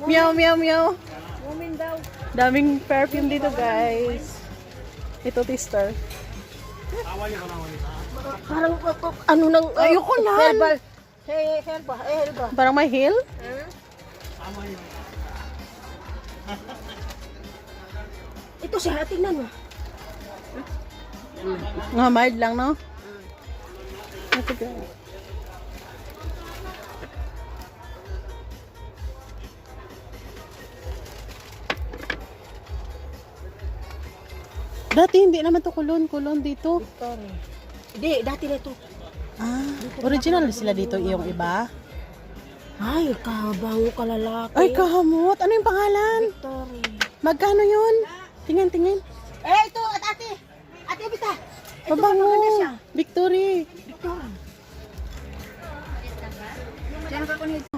Meow, meow, meow. Woman daw. Daming perfume dito, guys. Ito, tester. Parang ano nang Ayoko na. herbal. Herbal. Parang may heel. Ito siya, tingnan mo. Nga, mild lang, no? Ito, guys. Dati hindi naman to kulon dito. Hindi, dati na ito. Ah, original sila dito yung iba. Ay, kabango ka lalaki. Ay, kahamot. Ano yung pangalan? Victory. Magkano yun? Tingin. Ito, ate. Ate, bita. Ito, Mabango. maganda siya. Victory. Victory. Diyan ka kunin.